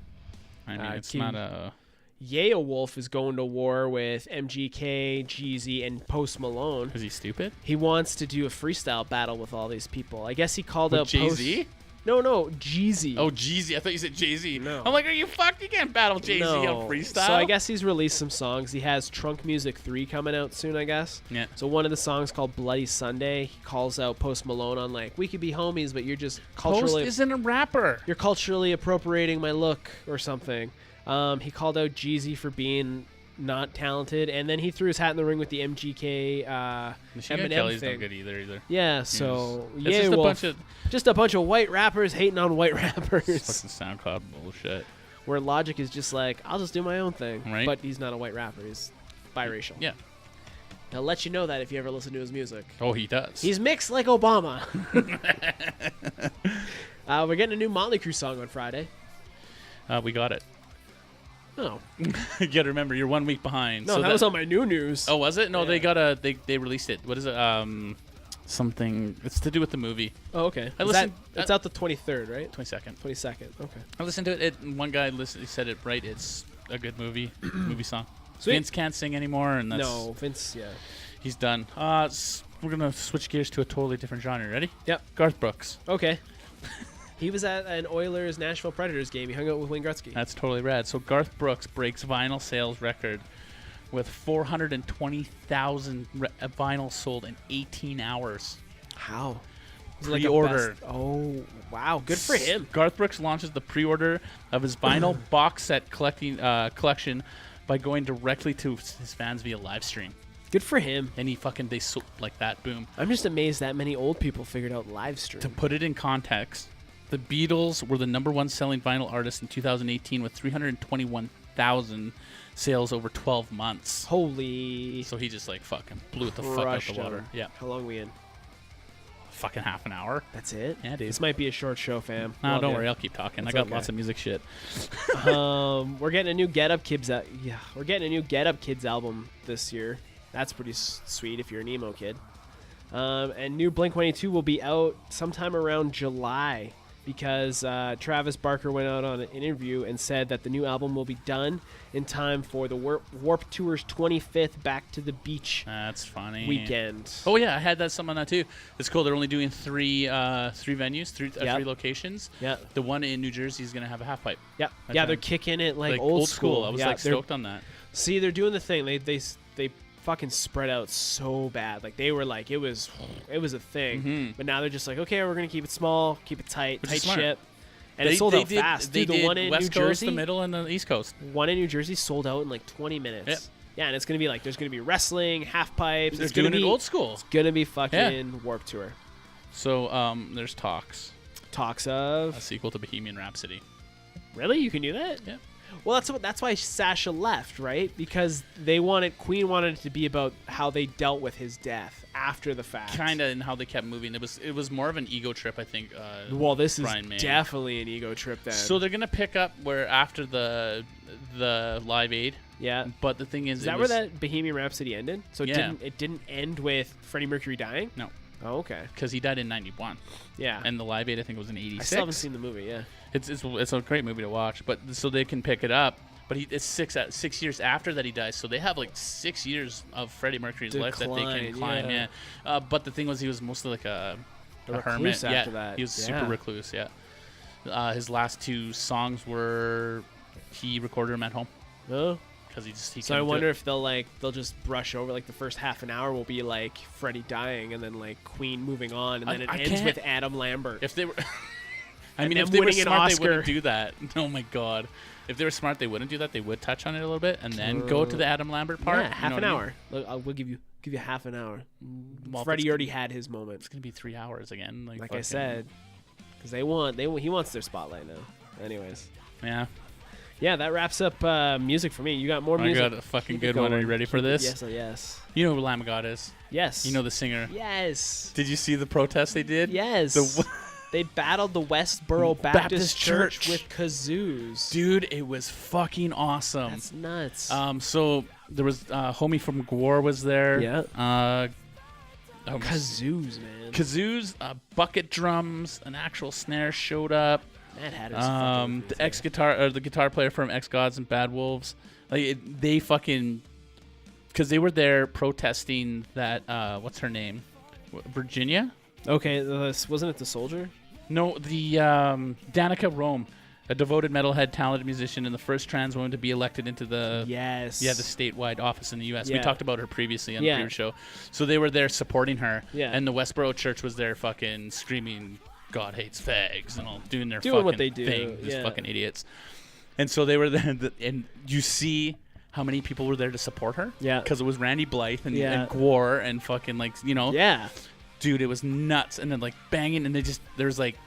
I mean, it's not a... Yale Wolf is going to war with MGK, Jeezy, and Post Malone. Is he stupid? He wants to do a freestyle battle with all these people. I guess he called out Jay-Z? No, Jeezy. Oh, Jeezy. I thought you said Jay-Z. No. I'm like, are you fucked? You can't battle Jay-Z No. on freestyle. So I guess he's released some songs. He has Trunk Music 3 coming out soon, I guess. Yeah. So one of the songs called Bloody Sunday, he calls out Post Malone on like, "We could be homies, but you're just culturally... Post isn't a rapper. You're culturally appropriating my look," or something. He called out Jeezy for being not talented, and then he threw his hat in the ring with the MGK Machine Gun Eminem Kelly's thing. not good either. Yeah, so It's yeah, just a bunch of white rappers hating on white rappers. fucking SoundCloud bullshit. Where Logic is just like, "I'll just do my own thing," Right. But he's not a white rapper; he's biracial. Yeah. He'll let you know that if you ever listen to his music. Oh, he does. He's mixed like Obama. We're getting a new Motley Crue song on Friday. We got it. Oh You gotta remember, you're 1 week behind. no, so that was on my new news. Oh, was it? No, Yeah. they released it. What is it? Something. It's to do with the movie. Oh, okay. I listened- It's out the 23rd, right? 22nd. 22nd. Okay. I listened to it. One guy he said it right. It's a good movie song. Sweet. Vince can't sing anymore, and that's No, Vince. Yeah. he's done. We're gonna switch gears to a totally different genre. Ready? Yep. Garth Brooks. Okay. He was at an Oilers Nashville Predators game. He hung out with Wayne Gretzky. That's totally rad. So Garth Brooks breaks vinyl sales record with 420,000 vinyls sold in 18 hours. How? Pre-order. Oh, wow. Good for him. Garth Brooks launches the pre-order of his vinyl box set collection by going directly to his fans via live stream. Good for him. And they sold like that. Boom. I'm just amazed that many old people figured out live stream. To put it in context, the Beatles were the #1 selling vinyl artist in 2018 with 321,000 sales over 12 months. Holy. So he just fucking blew it the fuck out Crushed the water. him. Yeah. How long we in? Fucking half an hour. That's it? Yeah, dude. This might be a short show, fam. No, Love don't ya. worry. I'll keep talking. It's I got okay. lots of music shit. We're getting a new Get Up Kids. We're getting a new Get Up Kids album this year. That's pretty sweet if you're an emo kid. And new Blink-182 will be out sometime around July. because Travis Barker went out on an interview and said that the new album will be done in time for the Warped Tour's 25th Back to the Beach That's funny. weekend. Oh yeah, I had that some on that too. It's cool. They're only doing three venues, three locations. Yeah. The one in New Jersey is gonna have a half pipe. Yeah, That's yeah, right. they're kicking it like Old school. I was yeah, they're- stoked on that. See, they're doing the thing. They fucking spread out so bad. Like they were like it was a thing. Mhm. But now they're just like, okay, we're gonna keep it small, keep it tight, Which tight is smart. ship. And it sold out fast. They Dude, the did one in West New Coast, Jersey, the middle, and the East Coast. one in New Jersey sold out in like 20 minutes. Yep. Yeah, and it's gonna be like there's gonna be wrestling, half pipes. They're It's gonna doing be it old school. It's gonna be fucking Warped Tour. So there's talks. Talks A of sequel to Bohemian Rhapsody. really, you can do that? Yeah. Well, that's why Sasha left, right? Because Queen wanted it to be about how they dealt with his death after the fact. Kind of, and how they kept moving. It was more of an ego trip, I think. Well, this is Brian May. definitely an ego trip then. So they're gonna pick up where after the Live Aid. yeah. But the thing is, Is that where that Bohemian Rhapsody ended? So Yeah. it didn't end with Freddie Mercury dying? No, Oh, okay. because he died in '91, Yeah. and the Live Aid I think was in I '86. still haven't seen the movie, yeah. It's a great movie to watch. But so they can pick it up. But it's 6 years after that he dies, so they have like 6 years of Freddie Mercury's life that they can Decline, climb. yeah. Yeah. But the thing was, he was mostly like a hermit. recluse after Yeah, that. he was super Yeah. recluse. Yeah. His last two songs were he recorded them at home Oh. because he So I couldn't do wonder it. if they'll just brush over like the first half an hour will be like Freddie dying and then like Queen moving on and then it I ends can't- with Adam Lambert. If they were, I And mean, them if they were winning an smart, they Oscar. wouldn't do that. Oh my god. If they were smart, they wouldn't do that. They would touch on it a little bit and then go to the Adam Lambert part. Yeah, half You an know what I hour. Look, we'll give you half an hour. Well, if Freddie it's- already had his moment. It's gonna be 3 hours again. Like Like I fucking- said, because he wants their spotlight now. Anyways, Yeah. yeah, that wraps up music for me. You got more I music? got a fucking Keep it good one. Are you going. ready for this? Yes, yes, You know who Lamb of God is. yes. You know the singer. Yes, Did you see the protest they did? yes. The They battled the Westboro Baptist Baptist Church Church. with kazoos. Dude, it was fucking awesome. That's nuts. So there was homie from Gwar was there. Yeah. Um, Kazoos, man. kazoos, bucket drums, an actual snare showed up. Mad Hatter's fucking The guitar player from X Gods and Bad Wolves, they fucking, because they were there protesting that what's her name, Virginia? Okay, wasn't it the soldier? No, the Danica Rome, a devoted metalhead, talented musician, and the first trans woman to be elected into the Yes. the statewide office in the U.S. We Yeah. talked about her previously on the Yeah. previous show. So they were there supporting her, Yeah. and the Westboro Church was there fucking screaming, "God hates fags," and all doing their Doing fucking what they do, thing. Just yeah. fucking idiots. And so they were there, and you see how many people were there to support her. Yeah. Because it was Randy Blythe and, Yeah. and Gwar and fucking Yeah. dude, it was nuts. And then like banging, and there's like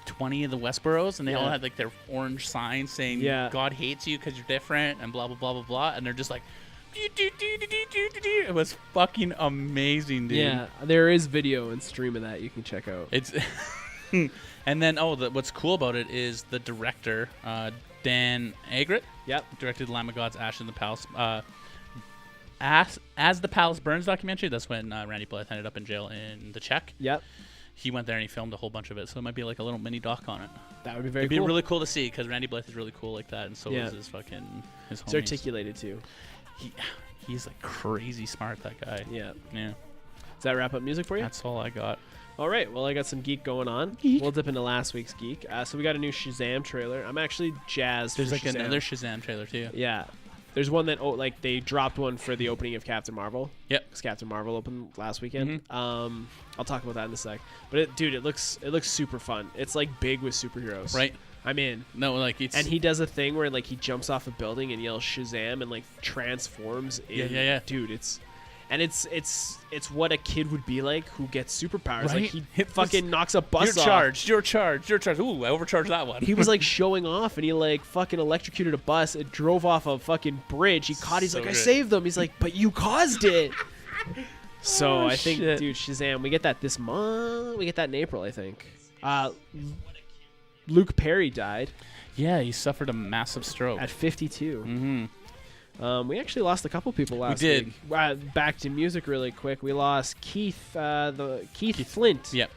20 of the Westboros, and they all Yeah. had like their orange signs saying Yeah. God hates you because you're different and blah blah blah blah blah, and they're just like it was fucking amazing, dude. Yeah. There is video and stream of that you can check out. It's and then what's cool about it is the director Dan Agret Yep. directed Lamb of God's Ash in the Palace. As the Palace Burns documentary, that's when Randy Blythe ended up in jail in the Czech. Yep. He went there and he filmed a whole bunch of it, so it might be like a little mini doc on it. That would be very It'd be cool. really cool to see because Randy Blythe is really cool like that, and so Yeah. is his fucking his It's homies. articulated too. He's like crazy smart, that guy. Yeah. Yeah, Does that wrap up music for you? that's all I got. All right. Well, I got some geek going on. Geek. We'll dip into last week's geek. So we got a new Shazam trailer. I'm actually jazzed. There's for like Shazam. another Shazam trailer too. Yeah. There's one that they dropped one for the opening of Captain Marvel. Yep. Because Captain Marvel opened last weekend. Mm-hmm. I'll talk about that in a sec. But it looks super fun. It's like big with superheroes. Right. I'm in. No, like it's And he does a thing where like he jumps off a building and yells Shazam and like transforms. Yeah. Dude, it's what a kid would be like who gets superpowers. Right? Like he fucking knocks a bus you're off. charged. You're charged. You're charged. Ooh, I overcharged that one. He was like showing off and he like fucking electrocuted a bus. It drove off a fucking bridge. He's So like, I good. saved them. He's like, but you caused it. So Oh, I think, shit. dude, Shazam, we get that this month. We get that in April, I think. Luke Perry died Yeah, he suffered a massive stroke. at 52. Mm-hmm. We actually lost a couple people last did. week. Back to music really quick. We lost Keith Flint. Yep.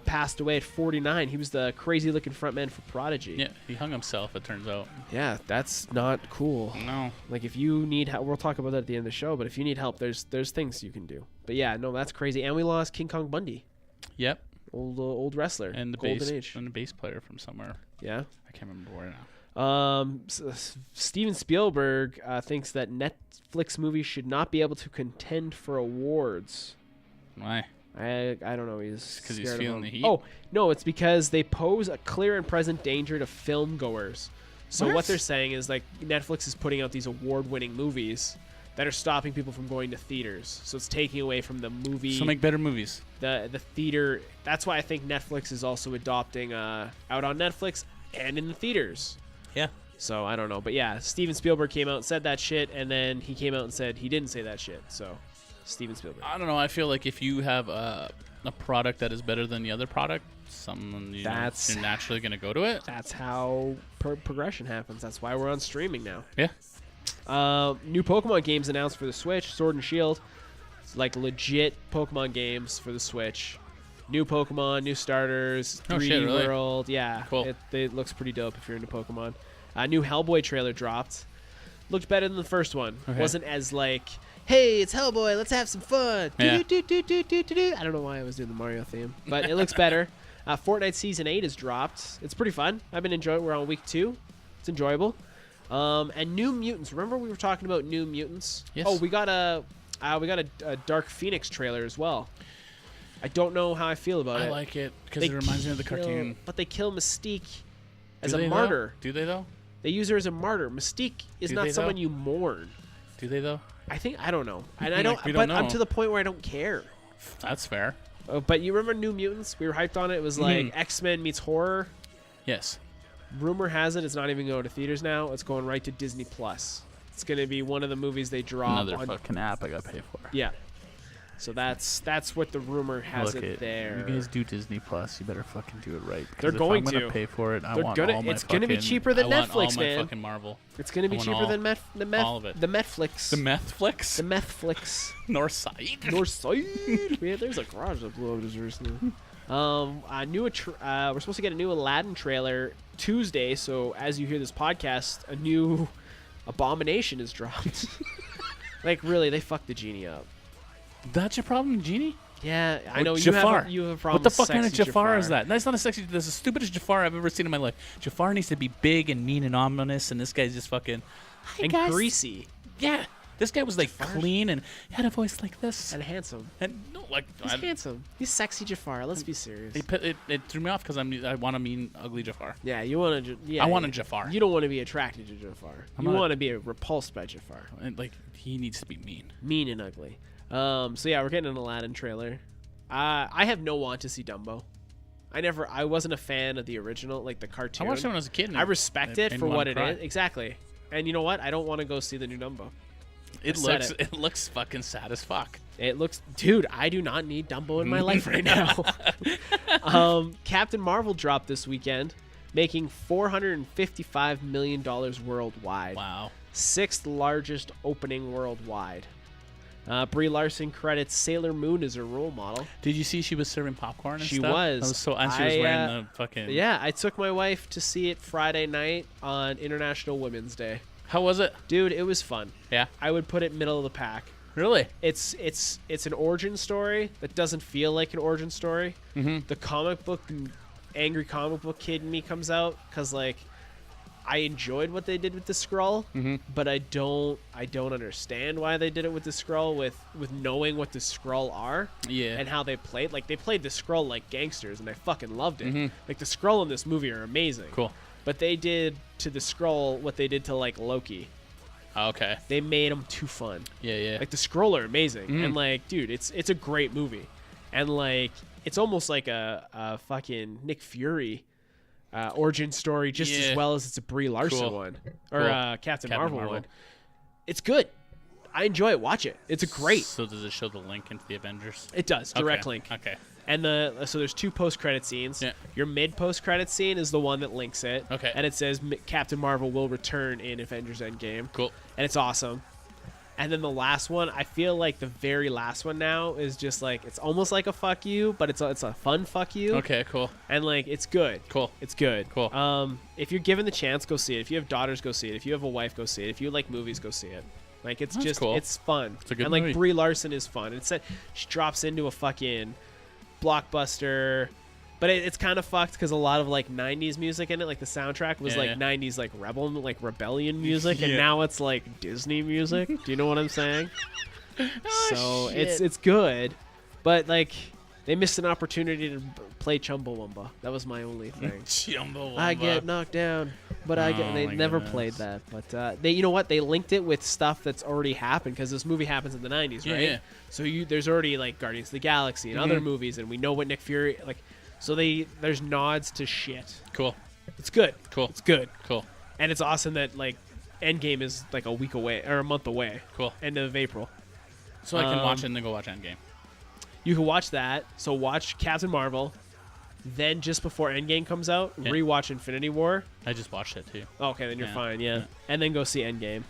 Passed away at 49. He was the crazy-looking frontman for Prodigy. Yeah, he hung himself, it turns out. Yeah, that's not cool. No. Like, if you need help, we'll talk about that at the end of the show, but if you need help, there's things you can do. But yeah, no, that's crazy. And we lost King Kong Bundy. Yep. Old wrestler. And the Golden Age. And the bass player from somewhere. Yeah. I can't remember where now. Steven Spielberg thinks that Netflix movies should not be able to contend for awards. Why? I don't know. He's Because he's scared of feeling them. the heat? Oh, no, it's because they pose a clear and present danger to film goers. So what they're saying is, like, Netflix is putting out these award-winning movies that are stopping people from going to theaters. So it's taking away from the movie. So make better movies. The theater. That's why I think Netflix is also adopting out on Netflix and in the theaters. Yeah. So I don't know. But yeah, Steven Spielberg came out and said that shit, and then he came out and said he didn't say that shit. So Steven Spielberg. I don't know. I feel like if you have a product that is better than the other product, you're naturally going to go to it. That's how progression happens. That's why we're on streaming now. Yeah. New Pokemon games announced for the Switch. Sword and Shield. It's like legit Pokemon games for the Switch. New Pokemon, new starters, 3D shit, really? world. Yeah. Cool. It looks pretty dope if you're into Pokemon. New Hellboy trailer dropped. Looked better than the first one. Okay. Wasn't as like, hey, it's Hellboy, let's have some fun. Yeah. I don't know why I was doing the Mario theme, but it looks better. Fortnite Season 8 has dropped. It's pretty fun. I've been enjoying it. We're on week 2. It's enjoyable. And New Mutants. Remember we were talking about New Mutants? Yes. Oh, we got a Dark Phoenix trailer as well. I don't know how I feel about it. I like it because it reminds me of the cartoon. But they kill Mystique as Do a they, martyr. though? Do they, though? They use her as a martyr. Mystique is Do not they, someone though? you mourn. Do they, though? I don't know. And I Like, don't. we don't But I'm know. to the point where I don't care. That's fair. But you remember New Mutants? We were hyped on it. It was like X-Men meets horror. Yes. Rumor has it it's not even going to theaters now. It's going right to Disney Plus. It's going to be one of the movies they drop. Another fucking app I got to pay for. Yeah. So that's what the rumor has Look it there. You guys do Disney Plus. You better fucking do it right. 'Cause They're if going I'm gonna to. pay for it. I They're want gonna- all my it's gonna be fucking- cheaper than I want Netflix, all my man. fucking Marvel. It's going to be I want cheaper all- than all of it. The Netflix. The Methflix? The Methflix. Northside. Northside. Yeah, there's a garage that blew up just recently. We're supposed to get a new Aladdin trailer Tuesday. So as you hear this podcast, a new Abomination is dropped. Like really, they fucked the genie up. That's your problem, Genie? Yeah, I know Jafar. you have a problem. What the with fuck kind of sexy Jafar is that? That's not a sexy. That's the stupidest Jafar I've ever seen in my life. Jafar needs to be big and mean and ominous, and this guy's just fucking. Hi, And guys. greasy Yeah, this guy was like clean and had a voice like this. and handsome. And no, like He's handsome. He's sexy Jafar. Let's be serious. it threw me off because I want to mean ugly Jafar. Yeah, you want to. Yeah, I want a Jafar. You don't want to be attracted to Jafar. I'm You not- want to be repulsed by Jafar. And like he needs to be mean. Mean and ugly. So yeah, we're getting an Aladdin trailer. I have no want to see Dumbo. I wasn't a fan of the original, like the cartoon. I watched it when I was a kid. And I respect it made for me what wanna it cry. is. Exactly. And you know what? I don't want to go see the new Dumbo. It said looks it looks fucking sad as fuck. It looks, dude, I do not need Dumbo in my life right now. Captain Marvel dropped this weekend, making $455 million worldwide. Wow. 6th largest opening worldwide. Brie Larson credits Sailor Moon as her role model. Did you see she was serving popcorn and She stuff? was. That was so, and she was wearing the fucking. Yeah, I took my wife to see it Friday night on International Women's Day. How was it? Dude, it was fun. Yeah. I would put it middle of the pack. Really? It's an origin story that doesn't feel like an origin story. Mm-hmm. The comic book, angry comic book kid in me comes out because like I enjoyed what they did with the Skrull, but I don't understand why they did it with the Skrull with knowing what the Skrull are Yeah. and how they played. Like they played the Skrull like gangsters, and I fucking loved it. Like the Skrull in this movie are amazing. Cool. But they did to the Skrull what they did to like Loki. Okay. They made them too fun. Yeah, yeah. Like the Skrull are amazing, and like, dude, it's a great movie, and like, it's almost like a fucking Nick Fury origin story, just as Yeah. well as it's a Brie Larson Cool. one or Cool. Captain Marvel. one. It's good. I enjoy it. Watch it. It's a great. So does it show the link into the Avengers? It does direct Okay. link. Okay. And so there's 2 post-credit scenes. Yeah. Your mid-post-credit scene is the one that links it. Okay. And it says Captain Marvel will return in Avengers Endgame. Cool. And it's awesome. And then the last one, I feel like the very last one now is just like, it's almost like a fuck you, but it's a fun fuck you. Okay, cool. And like, it's good. Cool. It's good. Cool. If you're given the chance, go see it. If you have daughters, go see it. If you have a wife, go see it. If you like movies, go see it. Like, it's That's just, cool. it's fun. It's a good and like movie. Brie Larson is fun. It's that she drops into a fucking blockbuster. But it's kind of fucked because a lot of like 90s music in it, like the soundtrack was like 90s like rebellion music, and now it's like Disney music. Do you know what I'm saying? So shit. it's good, but like they missed an opportunity to play Chumbawamba. That was my only thing. Chumbawamba. I get knocked down, but I get. Oh They my never goodness. played that, but they, you know what? They linked it with stuff that's already happened because this movie happens in the 90s, right? Yeah. So there's already like Guardians of the Galaxy and other movies, and we know what Nick Fury like. So there's nods to shit. Cool. It's good. Cool. It's good. Cool. And it's awesome that like Endgame is like a week away or a month away. Cool. End of April. So I can watch it and then go watch Endgame. You can watch that. So watch Captain Marvel. Then just before Endgame comes out, rewatch Infinity War. I just watched it too. Okay, then you're Yeah. fine. Yeah. Yeah. And then go see Endgame.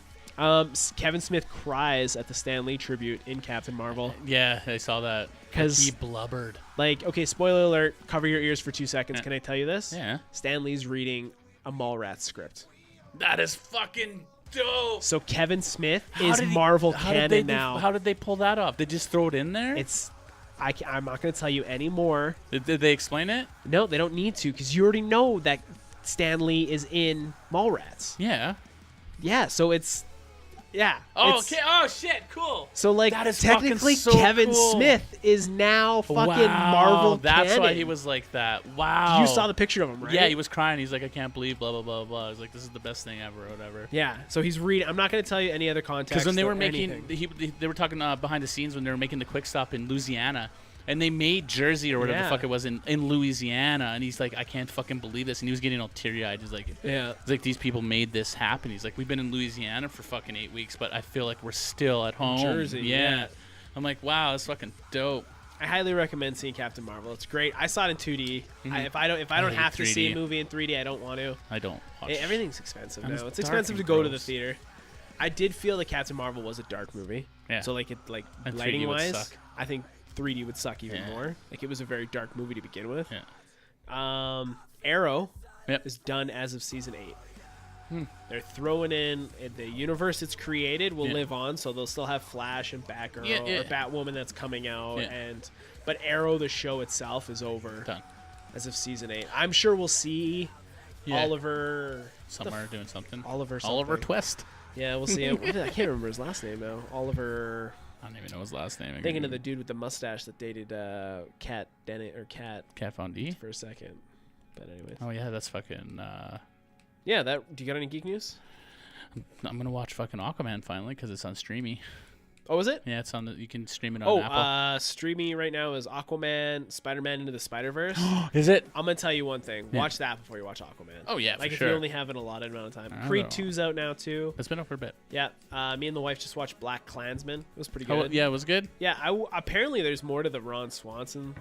Kevin Smith cries at the Stan Lee tribute in Captain Marvel. Yeah, I saw that. 'Cause- he blubbered. Like, okay, spoiler alert. Cover your ears for 2 seconds. Can I tell you this? Yeah. Stan Lee's reading a Mallrats script. That is fucking dope. So Kevin Smith How is did he- Marvel how did canon they now. How did they pull that off? They just throw it in there? I'm not going to tell you any more. Did they explain it? No, they don't need to because you already know that Stan Lee is in Mallrats. Yeah. Yeah, so it's... Yeah. Oh, it's- okay. Oh, shit. Cool. So, like, That is technically, fucking so Kevin cool. Smith is now fucking Wow, Marvel that's canon. why he was like that. Wow. You saw the picture of him, right? Yeah, he was crying. He's like, I can't believe blah, blah, blah, blah. He's like, this is the best thing ever or whatever. Yeah, so he's reading... I'm not going to tell you any other context. Because when they or were making, anything. they were talking behind the scenes when they were making the quick stop in Louisiana, and they made Jersey or whatever the Yeah. fuck it was in Louisiana, and he's like, I can't fucking believe this, and he was getting all teary eyed. He's like, Yeah. it's like these people made this happen. He's like, we've been in Louisiana for fucking 8 weeks, but I feel like we're still at home. Jersey, yeah. I'm like, wow, that's fucking dope. I highly recommend seeing Captain Marvel. It's great. I saw it in 2D. Mhm. If I don't hate have to see a 3D. movie in 3D, I don't want to. I don't watch. Everything's expensive And now. it's It's dark expensive and to go to the gross. theater. I did feel that Captain Marvel was a dark movie. Yeah. So like And 3D lighting would wise, suck. I think 3D would suck even Yeah. more. Like it was a very dark movie to begin with. Yeah. Arrow Yep. is done as of season 8. They're throwing in the universe it's created will Yeah. live on, so they'll still have Flash and Batgirl Yeah, yeah. or Batwoman that's coming out, Yeah. but Arrow the show itself is over Done. as of season 8. I'm sure we'll see Yeah. Oliver Somewhere doing something. Oliver Oliver something. Twist. Yeah, we'll see him. I can't remember his last name now. Oliver. I don't even know his last name. Thinking of the dude with the mustache that dated Kat Dennett or Kat Kat Von D. for a second. But anyways, Oh yeah, that's fucking. yeah. That. Do you got any geek news? I'm gonna watch fucking Aquaman finally because it's on Streamy. Oh, is it? Yeah, it's on. You can stream it on Apple. Streaming right now is Aquaman, Spider-Man Into the Spider-Verse. Is it? I'm gonna tell you one thing. Watch that before you watch Aquaman. Oh yeah, Like for if sure. you only have an allotted amount of time. I Creed know. 2's out now too. It's been up for a bit. Yeah. Me and the wife just watched Black Klansman. It was pretty Oh good. yeah, it was good. Yeah. Apparently there's more to the Ron Swanson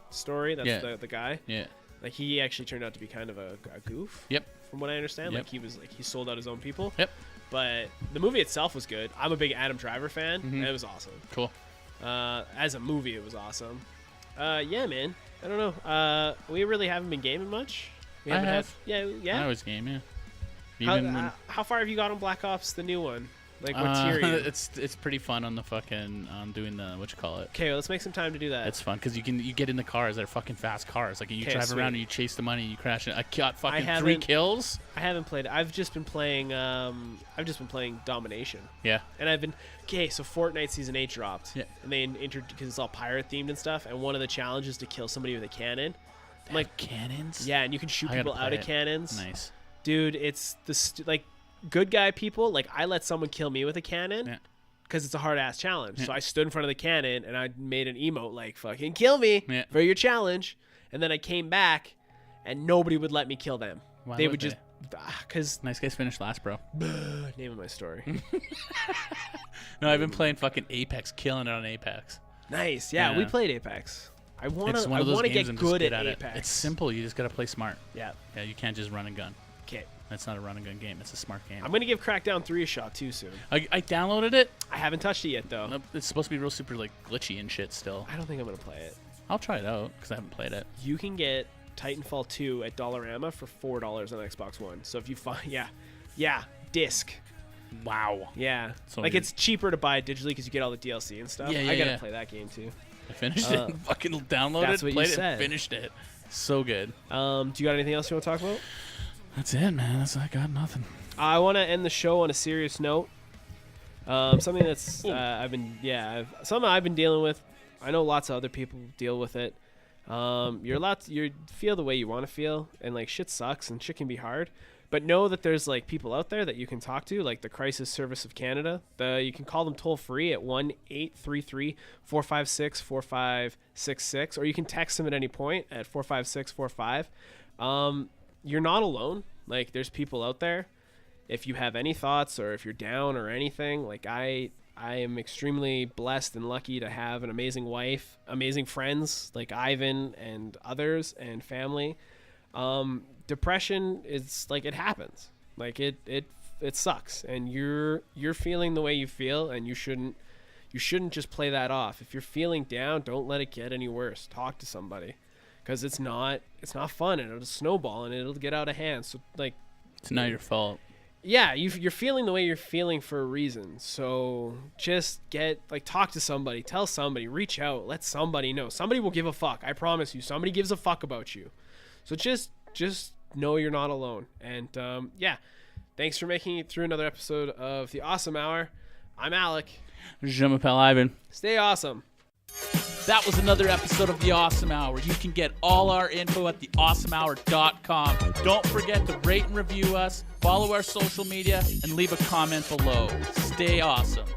story. That's Yeah. the guy. Yeah. Like he actually turned out to be kind of a goof. Yep. From what I understand, Yep. like he sold out his own people. Yep. But the movie itself was good. I'm a big Adam Driver fan. Mhm. And it was awesome. Cool. As a movie, it was awesome. Yeah, man. I don't know. We really haven't been gaming much. We I haven't have. Yeah. I always game. Yeah. How, Even when, how far have you got on Black Ops, the new one? Like what tier are you? it's pretty fun on the fucking doing the what you call it. Okay, well, let's make some time to do that. It's fun because you get in the cars. They're fucking fast cars. Like and you Okay, drive sweet. around and you chase the money and you crash it. I got fucking 3 haven't- kills. I haven't played. I've just been playing. Domination. Yeah. And I've been so Fortnite season 8 dropped. Yeah. And they entered because it's all pirate themed and stuff. And one of the challenges is to kill somebody with a cannon. I'm like, Cannons. yeah, and you can shoot I gotta people out play of it. cannons. Nice. Dude, it's like good guy people. Like I let someone kill me with a cannon Yeah. because it's a hard ass challenge. Yeah. So I stood in front of the cannon and I made an emote like "fucking kill me" Yeah. for your challenge. And then I came back, and nobody would let me kill them. Why they would would just because Nice guys finished last, bro. name of my story. No, I've been playing fucking Apex, killing it on Apex. Nice, yeah, we Yeah. played Apex. I want It's one of those to games get and just good get at at Apex. it. It's simple. You just gotta play smart. Yeah. Yeah, you can't just run and gun. Okay. It's not a run and gun game. It's a smart game. I'm gonna give Crackdown 3 a shot too soon. I downloaded it. I haven't touched it yet though. Nope, it's supposed to be real super like glitchy and shit still. I don't think I'm gonna play it. I'll try it out because I haven't played it. You can get Titanfall 2 at Dollarama for $4 on Xbox One. So if you find, disc. Wow. Yeah. So like it's cheaper to buy digitally because you get all the DLC and stuff. Yeah, I gotta play that game too. I finished it. Fucking downloaded that's it, what played you it, said. and finished it. So good. Do you got anything else you want to talk about? That's it, man. I got nothing. I want to end the show on a serious note. Something that's something I've been dealing with. I know lots of other people deal with it. You feel the way you want to feel, and like shit sucks and shit can be hard. But know that there's like people out there that you can talk to, like the Crisis Service of Canada. You can call them toll free at 1-833-456-4566, or you can text them at any point at 45645. You're not alone. Like there's people out there. If you have any thoughts or if you're down or anything, like I am extremely blessed and lucky to have an amazing wife, amazing friends like Ivan and others, and family. Depression is like, it happens. Like it sucks, and you're feeling the way you feel, and you shouldn't just play that off. If you're feeling down, don't let it get any worse. Talk to somebody, because it's not fun, and it'll snowball and it'll get out of hand. So like, it's not your fault. Yeah, you're feeling the way you're feeling for a reason. So just talk to somebody, tell somebody, reach out, let somebody know. Somebody will give a fuck. I promise you, somebody gives a fuck about you. So just know you're not alone. And thanks for making it through another episode of the Awesome Hour. I'm Alec. Je m'appelle Ivan. Stay awesome. That was another episode of The Awesome Hour. You can get all our info at theawesomehour.com. Don't forget to rate and review us, follow our social media, and leave a comment below. Stay awesome.